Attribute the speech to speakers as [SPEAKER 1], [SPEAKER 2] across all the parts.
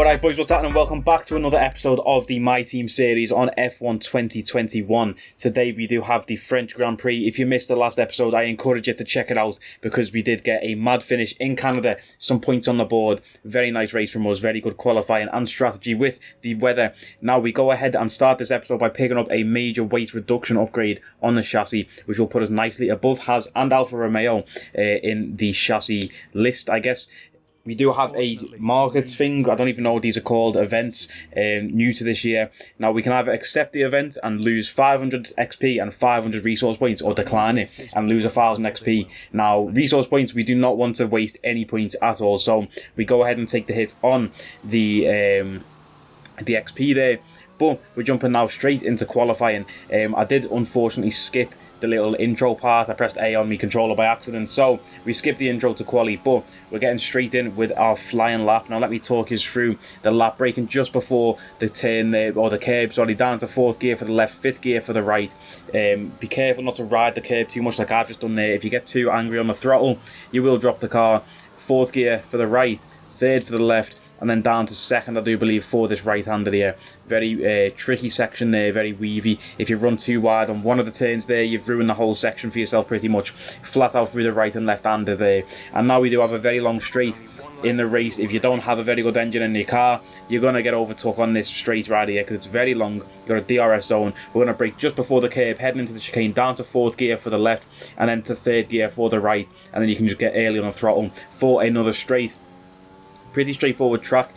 [SPEAKER 1] Alright boys, what's happening? Welcome back to another episode of the My Team series on F1 2021. Today we do have the French Grand Prix. If you missed the last episode, I encourage you to check it out because we did get a mad finish in Canada. Some points on the board. Very nice race from us. Very good qualifying and strategy with the weather. Now we go ahead and start this episode by picking up a major weight reduction upgrade on the chassis, which will put us nicely above Haas and Alfa Romeo in the chassis list, I guess. We do have a markets thing. I don't even know what these are called. Events new to this year. Now we can either accept the event and lose 500 XP and 500 resource points, or decline it and lose 1000 XP. Now resource points, we do not want to waste any points at all. So we go ahead and take the hit on the XP there. But we're jumping now straight into qualifying. I did unfortunately skip the little intro part. I pressed A on my controller by accident, so we skipped the intro to quali, but we're getting straight in with our flying lap. Now let me talk you through the lap, braking just before the turn or the curb, sorry, down to 4th gear for the left, 5th gear for the right. Be careful not to ride the curb too much like I've just done there. If you get too angry on the throttle, you will drop the car. 4th gear for the right, 3rd for the left, and then down to 2nd, I do believe, for this right-hander here. Very tricky section there, very weavy. If you run too wide on one of the turns there, you've ruined the whole section for yourself pretty much. Flat out through the right and left-hander there. And now we do have a very long straight in the race. If you don't have a very good engine in your car, you're going to get overtook on this straight right here because it's very long. You've got a DRS zone. We're going to brake just before the curb, heading into the chicane, down to 4th gear for the left, and then to 3rd gear for the right. And then you can just get early on the throttle for another straight. Pretty straightforward track,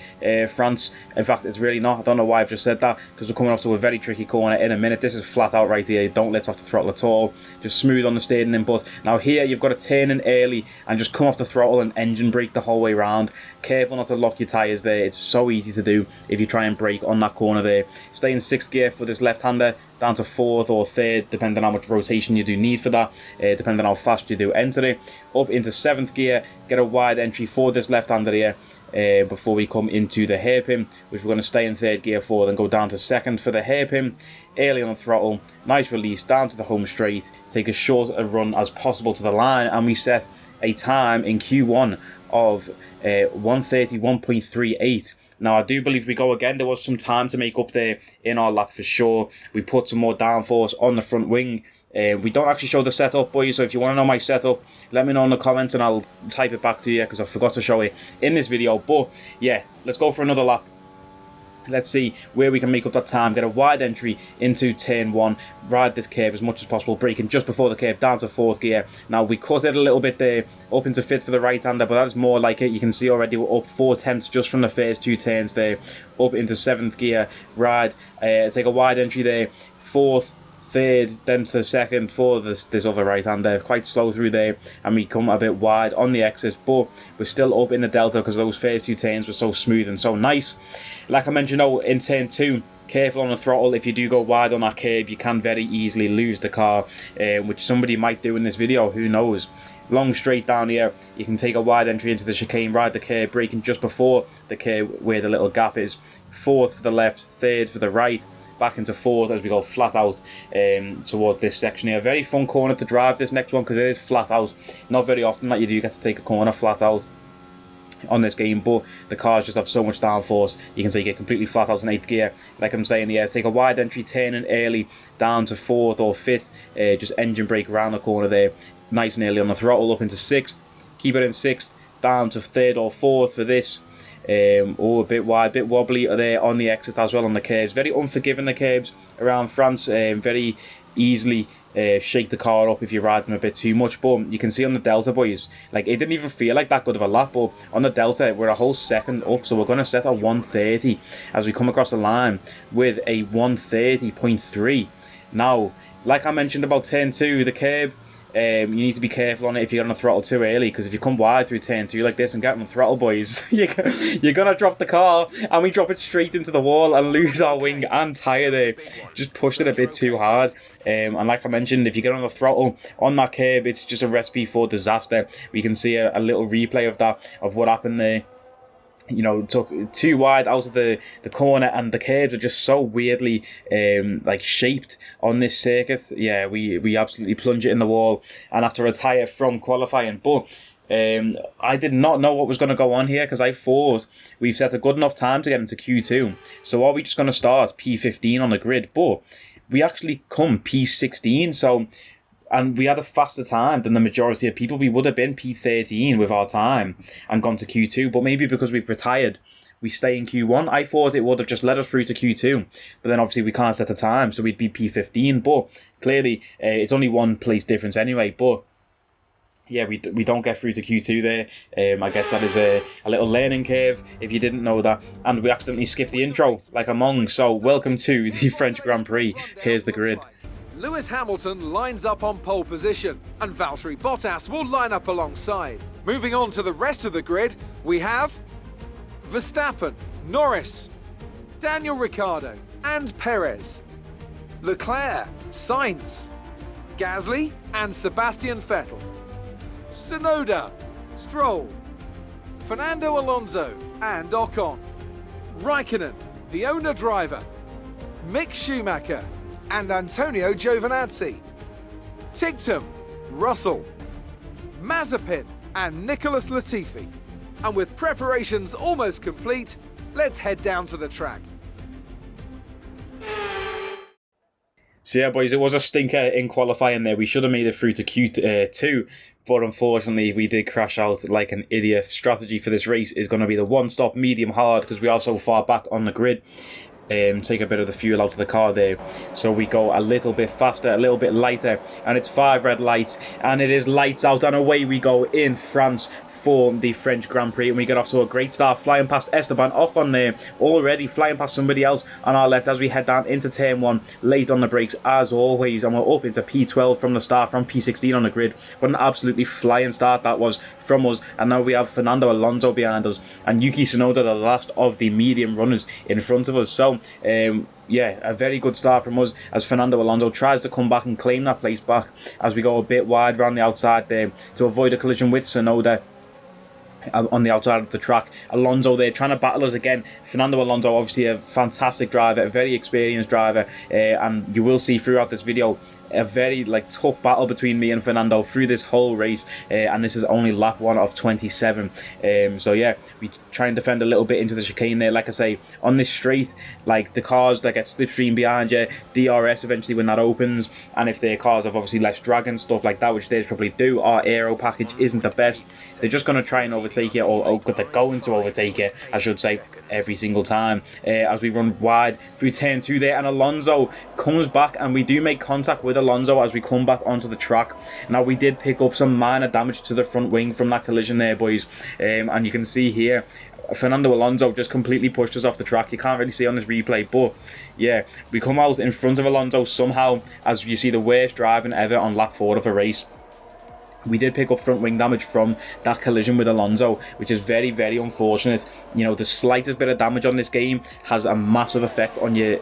[SPEAKER 1] France. In fact, it's really not. I don't know why I've just said that, because we're coming up to a very tricky corner in a minute. This is flat out right here. Don't lift off the throttle at all. Just smooth on the steering input. Now here, you've got to turn in early and just come off the throttle and engine brake the whole way around. Careful not to lock your tyres there. It's so easy to do if you try and brake on that corner there. Stay in 6th gear for this left-hander, down to 4th or 3rd, depending on how much rotation you do need for that, depending on how fast you do enter it. Up into 7th gear, get a wide entry for this left-hander here. Before we come into the hairpin, which we're going to stay in 3rd gear for, then go down to 2nd for the hairpin, early on the throttle, nice release, down to the home straight, take as short a run as possible to the line, and we set a time in Q1 of 1:31.38. Now I do believe we go again. There was some time to make up there in our lap for sure. We put some more downforce on the front wing. We don't actually show the setup, boys, so if you want to know my setup, let me know in the comments and I'll type it back to you because I forgot to show it in this video. But yeah, let's go for another lap. Let's see where we can make up that time. Get a wide entry into turn 1. Ride this curb as much as possible. Braking just before the curb, down to 4th gear. Now we cut it a little bit there, up into 5th for the right-hander, but that's more like it. You can see already we're up 4/10 just from the first 2 turns there. Up into 7th gear. Ride. Take a wide entry there. 4th. 3rd, then to 2nd for this other right-hander. Quite slow through there, and we come a bit wide on the exit, but we're still up in the delta because those first 2 turns were so smooth and so nice. Like I mentioned, though, in turn 2, careful on the throttle. If you do go wide on that curb, you can very easily lose the car, which somebody might do in this video, who knows. Long straight down here, you can take a wide entry into the chicane, ride the curb, braking just before the curb where the little gap is. 4th for the left, 3rd for the right, back into 4th as we go flat out toward this section here. Very fun corner to drive, this next one, because it is flat out. Not very often that you do get to take a corner flat out on this game, but the cars just have so much downforce. You can take it completely flat out in 8th gear. Like I'm saying here, take a wide entry, turning early, down to 4th or 5th, just engine brake around the corner there, nice and early on the throttle, up into 6th, keep it in 6th, down to 3rd or 4th for this. A bit wide, bit wobbly there on the exit as well on the curbs. Very unforgiving, the curbs around France. Very easily shake the car up if you ride them a bit too much. But you can see on the Delta, boys, like it didn't even feel like that good of a lap. But on the Delta, we're a whole second up, so we're going to set a 1:30 as we come across the line with a 1:30.3. Now, like I mentioned about turn 2, the curb. You need to be careful on it if you're on the throttle too early, because if you come wide through turn 2 like this and get on the throttle, boys, you're gonna drop the car, and we drop it straight into the wall and lose our wing and tyre there. Just pushed it a bit too hard, and like I mentioned, if you get on the throttle on that curb, it's just a recipe for disaster. We can see a little replay of that, of what happened there. You know, took too wide out of the corner, and the curbs are just so weirdly like shaped on this circuit. Yeah, we absolutely plunge it in the wall and have to retire from qualifying. But I did not know what was going to go on here because I thought we've set a good enough time to get into Q2. So are we just going to start P15 on the grid? But we actually come P16, so... And we had a faster time than the majority of people. We would have been P13 with our time and gone to Q2. But maybe because we've retired, we stay in Q1. I thought it would have just led us through to Q2. But then obviously we can't set a time, so we'd be P15. But clearly, it's only one place difference anyway. But yeah, we don't get through to Q2 there. I guess that is a little learning curve, if you didn't know that. And we accidentally skipped the intro, like a mong. So welcome to the French Grand Prix. Here's the grid.
[SPEAKER 2] Lewis Hamilton lines up on pole position, and Valtteri Bottas will line up alongside. Moving on to the rest of the grid, we have Verstappen, Norris, Daniel Ricciardo, and Perez, Leclerc, Sainz, Gasly, and Sebastian Vettel, Tsunoda, Stroll, Fernando Alonso, and Ocon, Raikkonen, the owner driver, Mick Schumacher, and Antonio Giovinazzi, Tigtum, Russell, Mazepin, and Nicholas Latifi. And with preparations almost complete, let's head down to the track.
[SPEAKER 1] So yeah, boys, it was a stinker in qualifying there. We should have made it through to Q2, but unfortunately we did crash out like an idiot. Strategy for this race is going to be the one-stop medium hard because we are so far back on the grid. Take a bit of the fuel out of the car there, so we go a little bit faster, a little bit lighter, and it's 5 red lights, and it is lights out, and away we go in France for the French Grand Prix. And we get off to a great start, flying past Esteban Ocon there, already flying past somebody else on our left as we head down into turn 1, late on the brakes as always, and we're up into P12 from the start, from P16 on the grid. But an absolutely flying start that was from us. And now we have Fernando Alonso behind us and Yuki Tsunoda, the last of the medium runners, in front of us. So yeah, a very good start from us as Fernando Alonso tries to come back and claim that place back as we go a bit wide around the outside there to avoid a collision with Tsunoda on the outside of the track. Alonso there trying to battle us again. Fernando Alonso, obviously a fantastic driver, a very experienced driver, and you will see throughout this video a very tough battle between me and Fernando through this whole race, and this is only lap 1 of 27. So yeah, we try and defend a little bit into the chicane there. Like I say, on this straight, the cars that get slipstream behind you, DRS eventually when that opens, and if their cars have obviously less drag and stuff like that, which theirs probably do, our aero package isn't the best. They're just going to try and overtake you, or they're going to overtake you, I should say, every single time, as we run wide through turn 2 there, and Alonso comes back, and we do make contact with Alonso as we come back onto the track. Now we did pick up some minor damage to the front wing from that collision there, boys, and you can see here Fernando Alonso just completely pushed us off the track. You can't really see on this replay, but yeah, we come out in front of Alonso somehow, as you see the worst driving ever on lap 4 of a race. We did pick up front wing damage from that collision with Alonso, which is very, very unfortunate. You know, the slightest bit of damage on this game has a massive effect on your,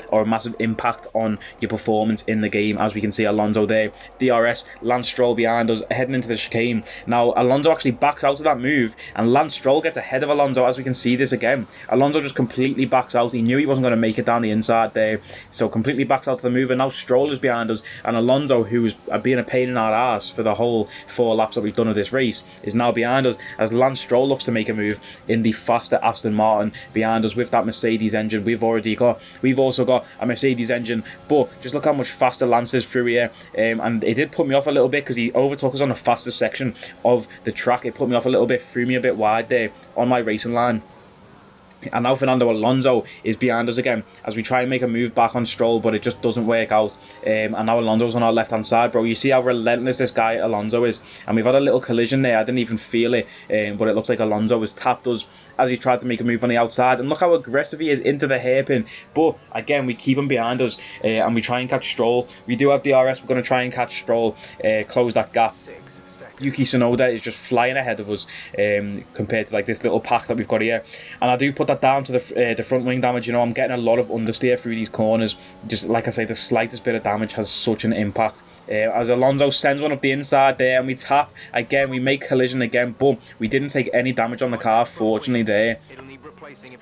[SPEAKER 1] or a massive impact on your performance in the game. As we can see, Alonso there, DRS, Lance Stroll behind us, heading into the chicane. Now, Alonso actually backs out of that move, and Lance Stroll gets ahead of Alonso, as we can see this again. Alonso just completely backs out. He knew he wasn't going to make it down the inside there, so completely backs out of the move, and now Stroll is behind us, and Alonso, who was being a pain in our ass for the whole 4 laps that we've done of this race, is now behind us as Lance Stroll looks to make a move in the faster Aston Martin behind us with that Mercedes engine. We've also got a Mercedes engine, but just look how much faster Lance is through here, and it did put me off a little bit because he overtook us on the fastest section of the track. It put me off a little bit, threw me a bit wide there on my racing line. And now Fernando Alonso is behind us again as we try and make a move back on Stroll, but it just doesn't work out. And now Alonso's on our left hand side, bro. You see how relentless this guy Alonso is, and we've had a little collision there. I didn't even feel it, but it looks like Alonso has tapped us as he tried to make a move on the outside, and look how aggressive he is into the hairpin. But again, we keep him behind us, and we try and catch Stroll. We do have DRS. We're going to try and catch Stroll, close that gap. Yuki Tsunoda is just flying ahead of us, compared to this little pack that we've got here, and I do put that down to the front wing damage. You know, I'm getting a lot of understeer through these corners. Just like I say, the slightest bit of damage has such an impact. As Alonso sends one up the inside there, and we tap again, we make collision again, but we didn't take any damage on the car, fortunately there.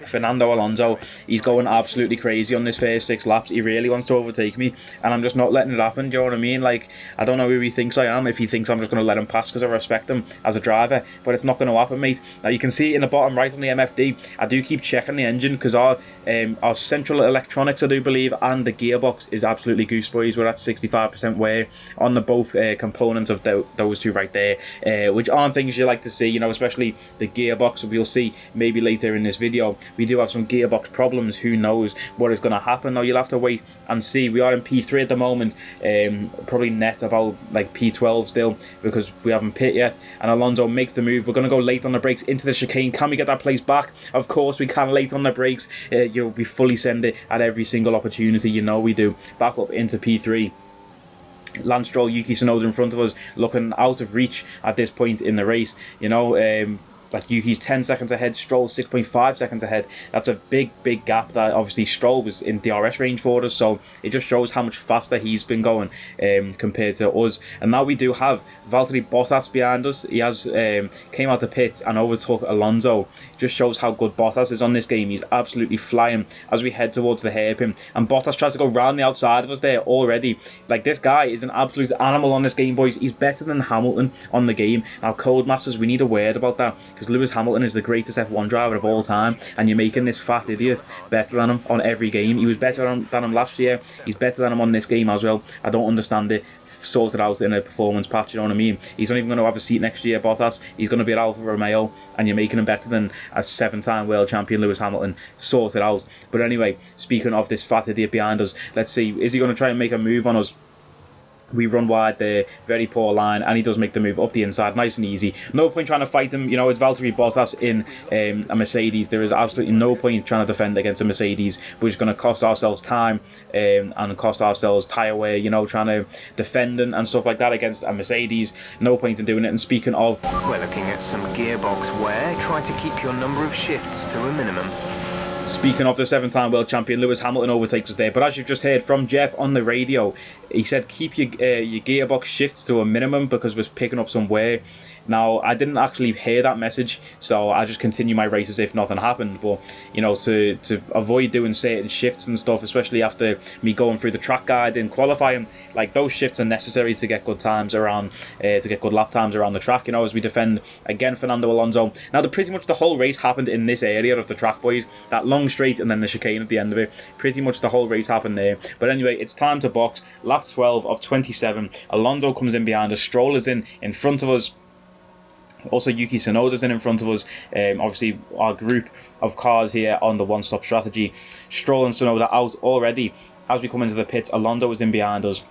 [SPEAKER 1] Fernando Alonso, he's going absolutely crazy on this first 6 laps. He really wants to overtake me, and I'm just not letting it happen. Do you know what I mean? Like, I don't know who he thinks I am, if he thinks I'm just going to let him pass because I respect him as a driver, but it's not going to happen, mate. Now you can see in the bottom right on the MFD, I do keep checking the engine because our central electronics, I do believe, and the gearbox is absolutely goose, boys. We're at 65% wear on the both components of those two right there, which aren't things you like to see, you know, especially the gearbox. We'll see maybe later in this video we do have some gearbox problems. Who knows what is going to happen? Now you'll have to wait and see. We are in P3 at the moment, probably net about like P12 still because we haven't pit yet, and Alonso makes the move. We're going to go late on the brakes into the chicane. Can we get that place back? Of course we can. Late on the brakes, we fully send it at every single opportunity, you know we do. Back up into P3. Lance Stroll, Yuki Tsunoda in front of us, looking out of reach at this point in the race, you know. Like Yuki's 10 seconds ahead, Stroll 6.5 seconds ahead. That's a big gap. That obviously Stroll was in DRS range for us, so it just shows how much faster he's been going compared to us. And now we do have Valtteri Bottas behind us. He has came out the pit and overtook Alonso. Just shows how good Bottas is on this game. He's absolutely flying as we head towards the hairpin, and Bottas tries to go round the outside of us there already. Like, this guy is an absolute animal on this game, boys. He's better than Hamilton on the game. Now, Codemasters, we need a word about that, because Lewis Hamilton is the greatest F1 driver of all time, and you're making this fat idiot better than him on every game. He was better than him last year. He's better than him on this game as well. I don't understand it. Sort it out in a performance patch, you know what I mean? He's not even going to have a seat next year, Bottas. He's going to be at Alfa Romeo, and you're making him better than a 7-time world champion Lewis Hamilton. Sort it out. But anyway, speaking of this fat idiot behind us, let's see, is he going to try and make a move on us? We run wide there, very poor line, and he does make the move up the inside, nice and easy. No point trying to fight him, you know. It's Valtteri Bottas in a Mercedes. There is absolutely no point trying to defend against a Mercedes. We're just going to cost ourselves time and cost ourselves tyre wear, you know, trying to defend and stuff like that against a Mercedes. No point in doing it. And speaking of,
[SPEAKER 3] we're looking at some gearbox wear. Try to keep your number of shifts to a minimum.
[SPEAKER 1] Speaking of the 7-time world champion, Lewis Hamilton overtakes us there. But as you've just heard from Jeff on the radio, he said keep your gearbox shifts to a minimum because we're picking up some wear. Now, I didn't actually hear that message, so I just continue my race as if nothing happened. But, you know, to avoid doing certain shifts and stuff, especially after me going through the track guide and qualifying, like, those shifts are necessary to get good times around, to get good lap times around the track, you know, as we defend, again, Fernando Alonso. Now, pretty much the whole race happened in this area of the track, boys. That long straight and then the chicane at the end of it. Pretty much the whole race happened there. But anyway, it's time to box. Lap 12 of 27. Alonso comes in behind us. Stroll is in front of us. Also, Yuki Tsunoda's in front of us. Obviously, our group of cars here on the one-stop strategy. Stroll and Tsunoda out already. As we come into the pits, Alonso is in behind us.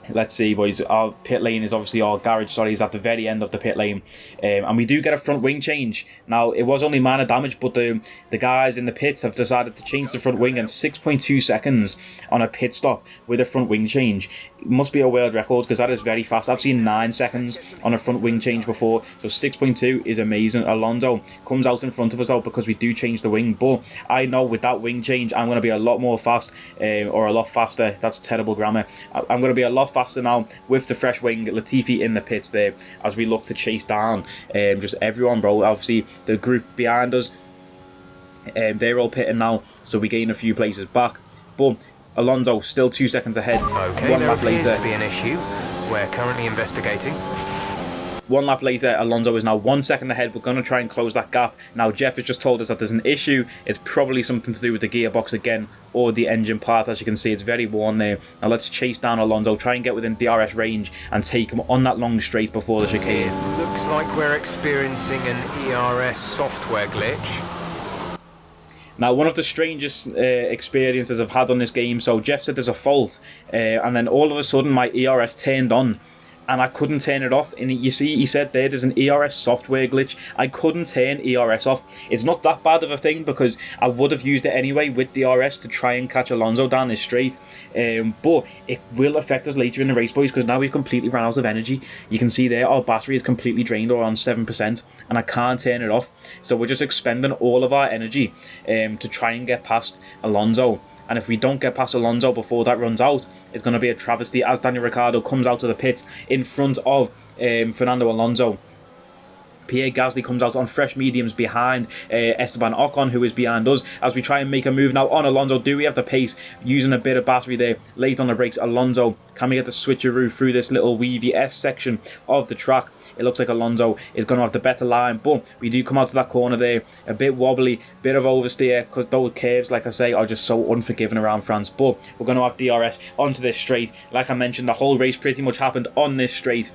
[SPEAKER 1] Let's see, boys. Our pit lane is obviously our garage, is at the very end of the pit lane. And we do get a front wing change. Now, it was only minor damage, but the guys in the pits have decided to change the front wing in 6.2 seconds on a pit stop with a front wing change. It must be a world record because that is very fast. I've seen 9 seconds on a front wing change before, so 6.2 is amazing. Alonso comes out in front of us out because we do change the wing, but I know with that wing change I'm going to be a lot more fast, or a lot faster. That's terrible grammar. I'm going to be a lot faster now with the fresh wing. Latifi in the pits there as we look to chase down just everyone, bro. Obviously the group behind us, they're all pitting now, so we gain a few places back, but Alonso still 2 seconds ahead.
[SPEAKER 3] Okay, there appears to be an issue. We're currently investigating.
[SPEAKER 1] 1 lap later, Alonso is now 1 second ahead. We're going to try and close that gap. Now, Jeff has just told us that there's an issue. It's probably something to do with the gearbox again, or the engine part. As you can see, it's very worn there. Now, let's chase down Alonso, try and get within DRS range, and take him on that long straight before the chicane.
[SPEAKER 3] It looks like we're experiencing an ERS software glitch.
[SPEAKER 1] Now, one of the strangest experiences I've had on this game. So Jeff said there's a fault, and then all of a sudden my ERS turned on, and I couldn't turn it off. And you see, he said there's an ERS software glitch. I couldn't turn ERS off. It's not that bad of a thing because I would have used it anyway with DRS to try and catch Alonso down this straight. But it will affect us later in the race, boys, because now we've completely run out of energy. You can see there our battery is completely drained, or on 7%, and I can't turn it off. So we're just expending all of our energy to try and get past Alonso. And if we don't get past Alonso before that runs out, it's going to be a travesty as Daniel Ricciardo comes out of the pits in front of Fernando Alonso. Pierre Gasly comes out on fresh mediums behind Esteban Ocon, who is behind us, as we try and make a move now on Alonso. Do we have the pace? Using a bit of battery there, late on the brakes. Alonso, can we get the switcheroo through this little weavy S section of the track? It looks like Alonso is going to have the better line, but we do come out to that corner there, a bit wobbly, bit of oversteer, because those curves, like I say, are just so unforgiving around France. But we're going to have DRS onto this straight. Like I mentioned, the whole race pretty much happened on this straight.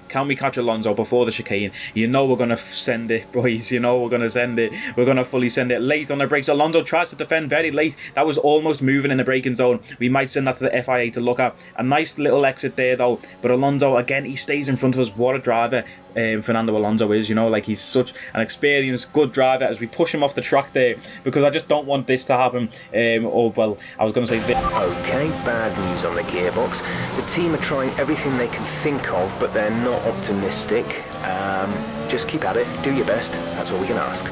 [SPEAKER 1] Can we catch Alonso before the chicane? You know we're going to send it, boys. You know we're going to send it. We're going to fully send it. Late on the brakes. Alonso tries to defend very late. That was almost moving in the braking zone. We might send that to the FIA to look at. A nice little exit there, though. But Alonso, again, he stays in front of us. What a driver Fernando Alonso is. You know, like, he's such an experienced, good driver as we push him off the track there. Because I just don't want this to happen. Or, well, I was going to say this.
[SPEAKER 3] Okay, bad news on the gearbox. The team are trying everything they can think of, but they're not optimistic. Just keep at it, do your best, that's all we can ask.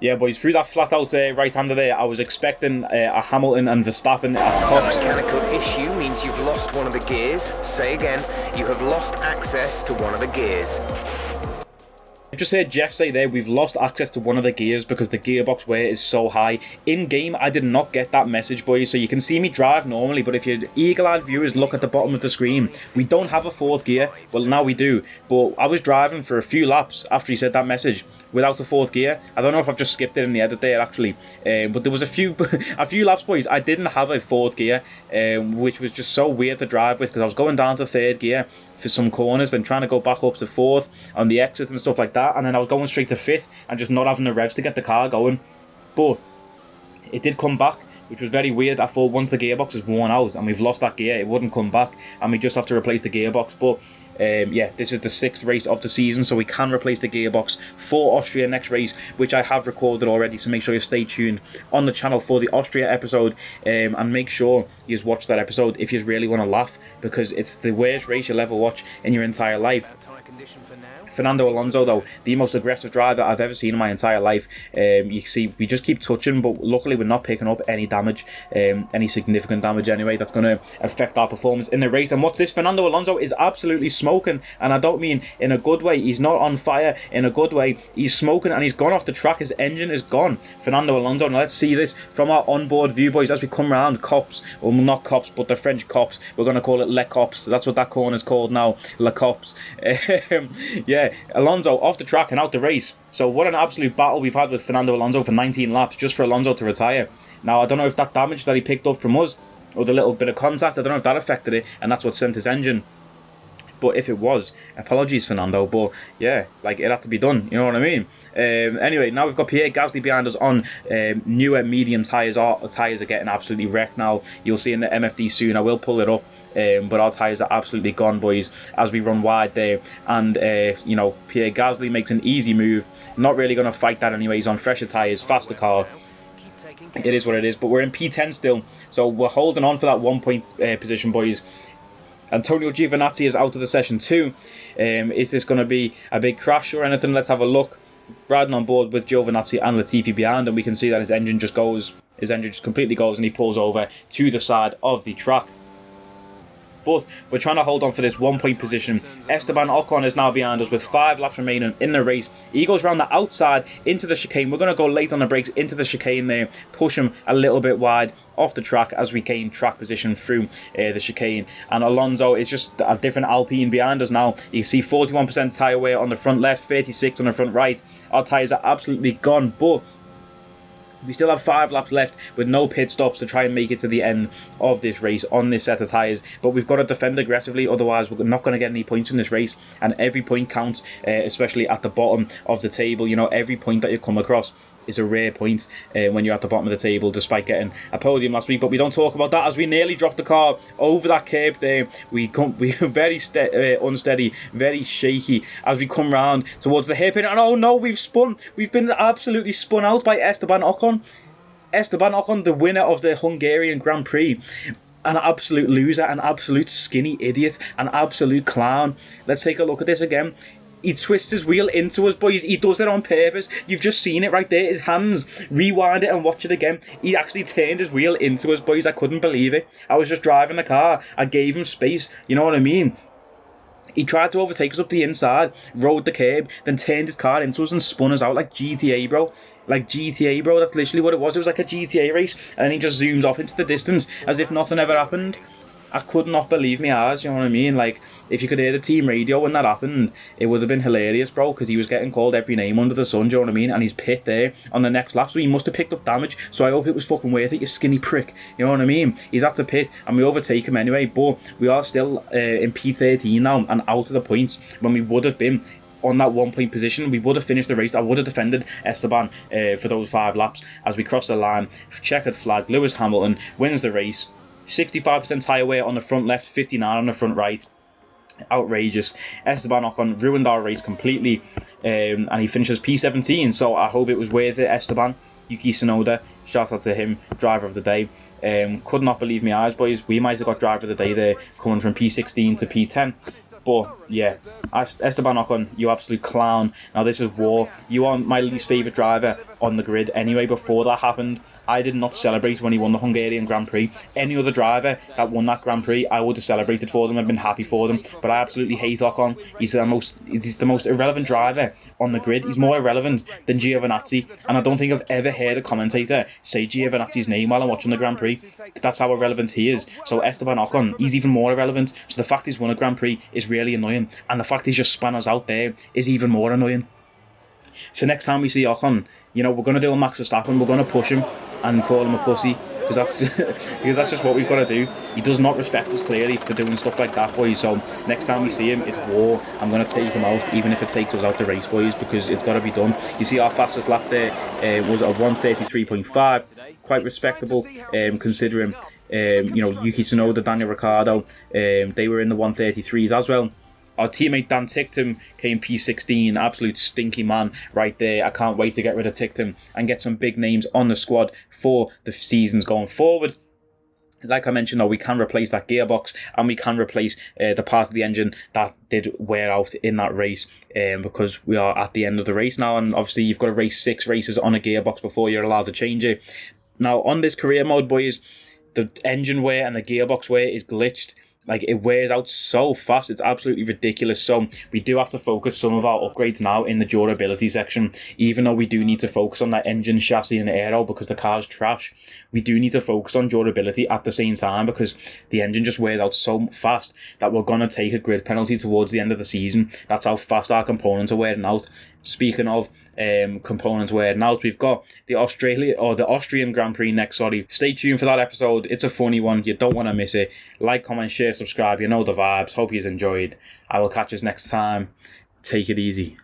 [SPEAKER 1] Yeah, boys, through that flat out right-hander there, I was expecting a Hamilton and Verstappen at tops.
[SPEAKER 3] A mechanical issue means you've lost one of the gears. Say again, you have lost access to one of the gears.
[SPEAKER 1] I just heard Jeff say there, we've lost access to one of the gears because the gearbox wear is so high. In game, I did not get that message, boys. So you can see me drive normally, but if your eagle-eyed viewers look at the bottom of the screen, we don't have a fourth gear. Well, now we do. But I was driving for a few laps after he said that message without a fourth gear. I don't know if I've just skipped it in the edit there, actually. But there was a few laps, boys, I didn't have a fourth gear, which was just so weird to drive with because I was going down to third gear for some corners, then trying to go back up to fourth on the exits and stuff like that, and then I was going straight to fifth and just not having the revs to get the car going. But it did come back, which was very weird. I thought once the gearbox is worn out and we've lost that gear, it wouldn't come back and we just have to replace the gearbox. But yeah, this is the 6th race of the season, so we can replace the gearbox for Austria next race, which I have recorded already, so make sure you stay tuned on the channel for the Austria episode, and make sure you watch that episode if you really want to laugh, because it's the worst race you'll ever watch in your entire life. Fernando Alonso, though, the most aggressive driver I've ever seen in my entire life. You see, we just keep touching, but luckily we're not picking up any damage, any significant damage anyway, that's going to affect our performance in the race. And what's this? Fernando Alonso is absolutely smoking, and I don't mean in a good way. He's not on fire in a good way. He's smoking, and he's gone off the track. His engine is gone. Fernando Alonso. Now let's see this from our onboard view, boys, as we come around. Cops, well, not cops, but the French cops. We're going to call it Le Cops. That's what that corner's called now, Le Cops. Yeah, Alonso off the track and out the race. So what an absolute battle we've had with Fernando Alonso for 19 laps just for Alonso to retire. Now I don't know if that damage that he picked up from us, or the little bit of contact, I don't know if that affected it and that's what sent his engine. But if it was, apologies Fernando, but yeah, like, it had to be done, you know what I mean? Anyway, now we've got Pierre Gasly behind us on newer medium tyres. Our tyres are getting absolutely wrecked now. You'll see in the MFD soon, I will pull it up. But our tyres are absolutely gone, boys, as we run wide there. And, you know, Pierre Gasly makes an easy move. Not really going to fight that anyway. He's on fresher tyres, faster car. It is what it is. But we're in P10 still. So we're holding on for that 1 point position, boys. Antonio Giovinazzi is out of the session too. Is this going to be a big crash or anything? Let's have a look. Riding on board with Giovinazzi and Latifi behind, and we can see that his engine just goes. His engine just completely goes, and he pulls over to the side of the track. But we're trying to hold on for this 1 point position. Esteban Ocon is now behind us with 5 laps remaining in the race. He goes around the outside into the chicane. We're going to go late on the brakes into the chicane there, push him a little bit wide off the track as we gain track position through the chicane. And Alonso is just a different Alpine behind us now. You see 41% tyre wear on the front left, 36 on the front right. Our tyres are absolutely gone, but we still have 5 laps left with no pit stops to try and make it to the end of this race on this set of tyres. But we've got to defend aggressively, otherwise we're not going to get any points in this race. And every point counts, especially at the bottom of the table. You know, every point that you come across is a rare point when you're at the bottom of the table, despite getting a podium last week. But we don't talk about that as we nearly dropped the car over that curb there. We were very unsteady, very shaky as we come round towards the hairpin. And oh no, we've spun. We've been absolutely spun out by Esteban Ocon. Esteban Ocon, the winner of the Hungarian Grand Prix. An absolute loser, an absolute skinny idiot, an absolute clown. Let's take a look at this again. He twists his wheel into us, boys. He does it on purpose. You've just seen it right there. His hands. Rewind it and watch it again. He actually turned his wheel into us, boys. I couldn't believe it. I was just driving the car. I gave him space. You know what I mean? He tried to overtake us up the inside, rode the curb, then turned his car into us and spun us out like GTA, bro. Like GTA, bro. That's literally what it was. It was like a GTA race. And then he just zooms off into the distance as if nothing ever happened. I could not believe my eyes, you know what I mean? Like, if you could hear the team radio when that happened, it would have been hilarious, bro, because he was getting called every name under the sun, do you know what I mean? And he's pit there on the next lap, so he must have picked up damage, so I hope it was fucking worth it, you skinny prick, you know what I mean? He's at the pit, and we overtake him anyway, but we are still in P13 now, and out of the points, when we would have been on that 1 point position. We would have finished the race. I would have defended Esteban for those 5 laps as we crossed the line. Checkered flag. Lewis Hamilton wins the race. 65% tyre weight on the front left, 59 on the front right. Outrageous. Esteban Ocon ruined our race completely, and he finishes P17, so I hope it was worth it. Esteban, Yuki Tsunoda, shout out to him, driver of the day. Could not believe my eyes, boys. We might have got driver of the day there, coming from P16 to P10. But yeah, Esteban Ocon, you absolute clown. Now this is war. You are my least favourite driver on the grid anyway. Before that happened, I did not celebrate when he won the Hungarian Grand Prix. Any other driver that won that Grand Prix, I would have celebrated for them and been happy for them. But I absolutely hate Ocon. He's the most irrelevant driver on the grid. He's more irrelevant than Giovinazzi, and I don't think I've ever heard a commentator say Giovinazzi's name while I'm watching the Grand Prix. That's how irrelevant he is. So Esteban Ocon, he's even more irrelevant. So the fact he's won a Grand Prix is really annoying, and the fact he's just spun us out there is even more annoying. So next time we see Ocon, you know, we're going to do a Max Verstappen, we're going to push him and call him a pussy, because that's just what we've got to do. He does not respect us clearly for doing stuff like that, boys. So next time we see him, it's war. I'm going to take him out, even if it takes us out the race, boys, because it's got to be done. You see our fastest lap there was a 1:33.5, quite respectable, considering you know, Yuki Tsunoda, Daniel Ricciardo, they were in the 1:33s as well. Our teammate Dan Ticktum came P16, absolute stinky man right there. I can't wait to get rid of Ticktum and get some big names on the squad for the seasons going forward. Like I mentioned, though, we can replace that gearbox, and we can replace the part of the engine that did wear out in that race, because we are at the end of the race now, and obviously you've got to race 6 races on a gearbox before you're allowed to change it. Now, on this career mode, boys, the engine wear and the gearbox wear is glitched. Like, it wears out so fast, it's absolutely ridiculous. So we do have to focus some of our upgrades now in the durability section. Even though we do need to focus on that engine, chassis and aero because the car's trash, we do need to focus on durability at the same time, because the engine just wears out so fast that we're going to take a grid penalty towards the end of the season. That's how fast our components are wearing out. Speaking of components wearing out, we've got the Austrian Grand Prix next. Stay tuned for that episode. It's a funny one. You don't want to miss it. Like, comment, share, subscribe. You know the vibes. Hope you enjoyed. I will catch us next time. Take it easy.